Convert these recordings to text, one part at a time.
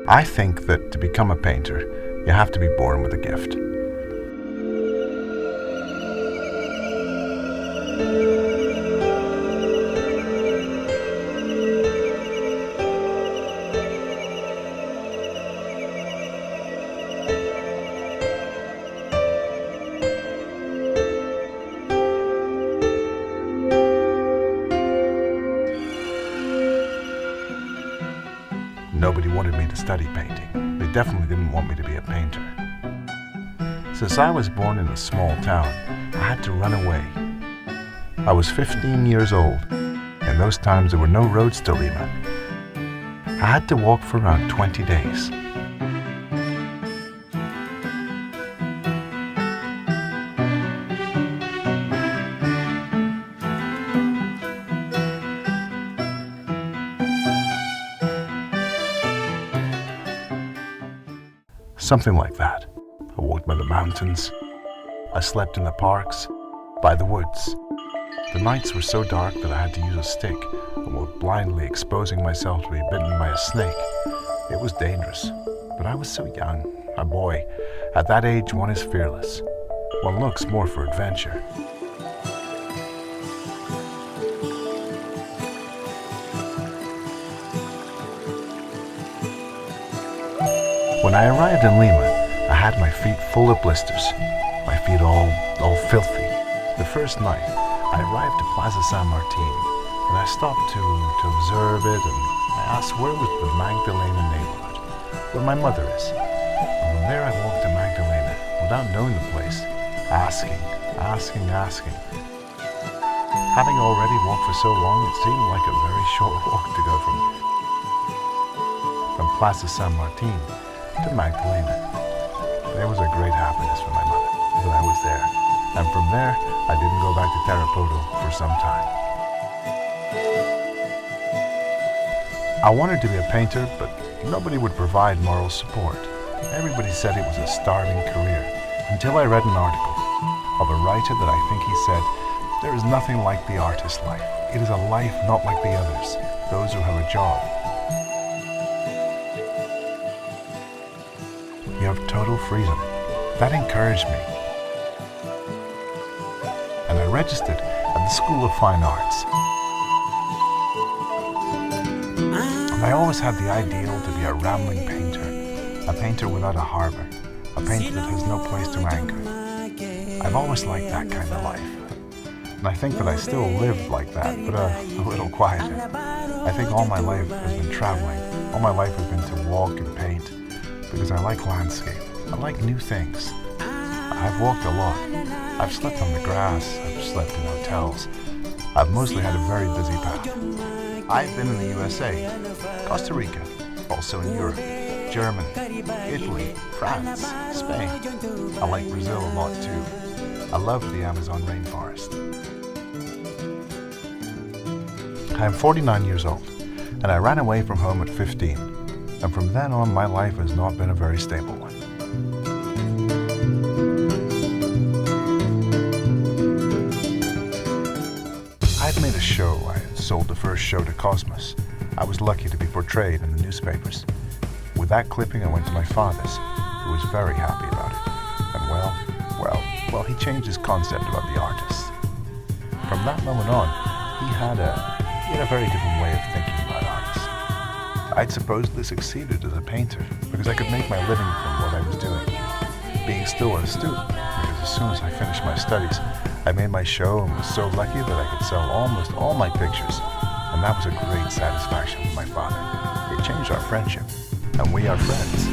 I think that to become a painter, you have to be born with a gift. Nobody wanted me to study painting. They definitely didn't want me to be a painter. Since I was born in a small town, I had to run away. I was 15 years old. In those times, there were no roads to Lima. I had to walk for around 20 days. Something like that. I walked by the mountains. I slept in the parks, by the woods. The nights were so dark that I had to use a stick, almost blindly exposing myself to be bitten by a snake. It was dangerous, but I was so young, a boy. At that age, one is fearless. One looks more for adventure. When I arrived in Lima, I had my feet full of blisters, my feet all filthy. The first night, I arrived at Plaza San Martin, and I stopped to observe it, and I asked where was the Magdalena neighborhood, where my mother is. And from there I walked to Magdalena, without knowing the place, asking. Having already walked for so long, it seemed like a very short walk to go from Plaza San Martin to Magdalena. There was a great happiness for my mother that I was there, and from there I didn't go back to Tarapoto for some time. I wanted to be a painter, but nobody would provide moral support. Everybody said it was a starving career, until I read an article of a writer that I think he said, "There is nothing like the artist's life. It is a life not like the others, those who have a job. You have total freedom." That encouraged me. And I registered at the School of Fine Arts. And I always had the ideal to be a rambling painter, a painter without a harbor, a painter that has no place to anchor. I've always liked that kind of life. And I think that I still live like that, but a little quieter. I think all my life has been traveling. All my life has been to walk and paint. Because I like landscape. I like new things. I've walked a lot. I've slept on the grass. I've slept in hotels. I've mostly had a very busy path. I've been in the USA, Costa Rica, also in Europe, Germany, Italy, France, Spain. I like Brazil a lot too. I love the Amazon rainforest. I am 49 years old, and I ran away from home at 15. And from then on, my life has not been a very stable one. I'd made a show. I had sold the first show to Cosmos. I was lucky to be portrayed in the newspapers. With that clipping, I went to my father's, who was very happy about it. And well, he changed his concept about the artists. From that moment on, he had a very different way of thinking about artists. I'd supposedly succeeded as a painter because I could make my living from what I was doing, being still a student, because as soon as I finished my studies, I made my show and was so lucky that I could sell almost all my pictures, and that was a great satisfaction for my father. It changed our friendship, and we are friends.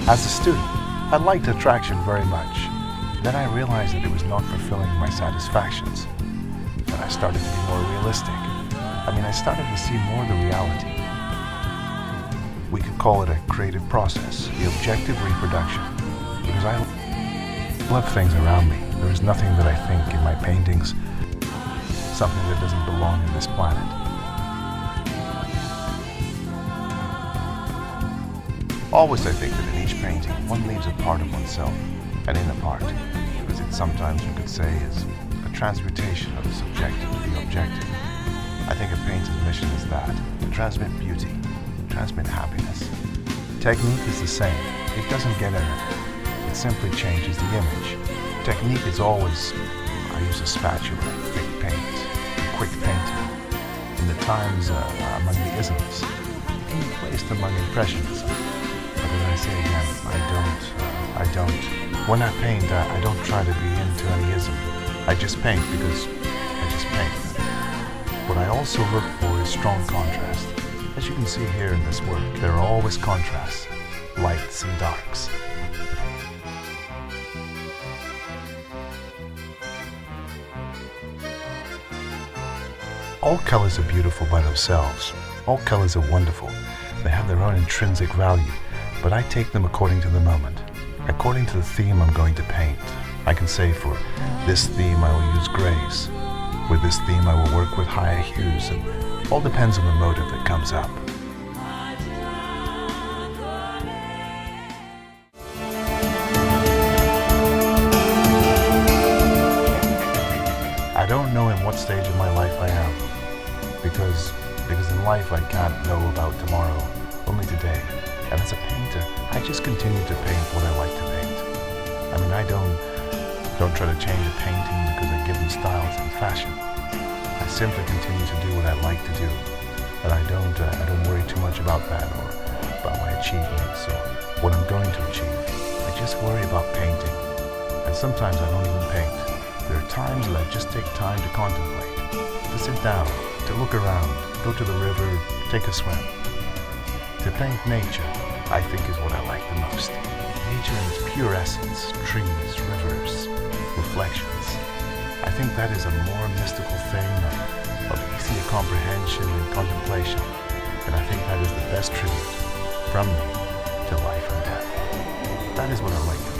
As a student, I liked attraction very much. Then I realized that it was not fulfilling my satisfactions. And I started to be more realistic. I started to see more the reality. We could call it a creative process, the objective reproduction. Because I love things around me. There is nothing that I think in my paintings, something that doesn't belong in this planet. Always I think that in each painting, one leaves a part of oneself, an inner part, because it sometimes you could say is a transmutation of the subjective to the objective. I think a painter's mission is that, to transmit beauty, transmit happiness. Technique is the same. It doesn't get in it. It simply changes the image. Technique is always, I use a spatula, thick paint, quick painting. In the times among the isms, it can be placed among impressionism. But as I say again, I don't. When I paint, I don't try to be into any ism. I just paint because I just paint. What I also look for is strong contrast. As you can see here in this work, there are always contrasts, lights and darks. All colors are beautiful by themselves. All colors are wonderful. They have their own intrinsic value, but I take them according to the moment, according to the theme I'm going to paint. I can say for this theme I will use grays. With this theme I will work with higher hues, and all depends on the motive that comes up. I don't know in what stage of my life I am, because in life I can't know about tomorrow, only today. And as a painter, I just continue to paint what I like to paint. I mean, I don't try to change a painting because a given style is in fashion. I simply continue to do what I like to do, and I don't worry too much about that or about my achievements or what I'm going to achieve. I just worry about painting, and sometimes I don't even paint. There are times that I just take time to contemplate, to sit down, to look around, go to the river, take a swim. To paint nature, I think, is what I like the most. Nature in its pure essence, trees, rivers, reflections. I think that is a more mystical thing of easier comprehension and contemplation, and I think that is the best tribute from me to life and death. That is what I like to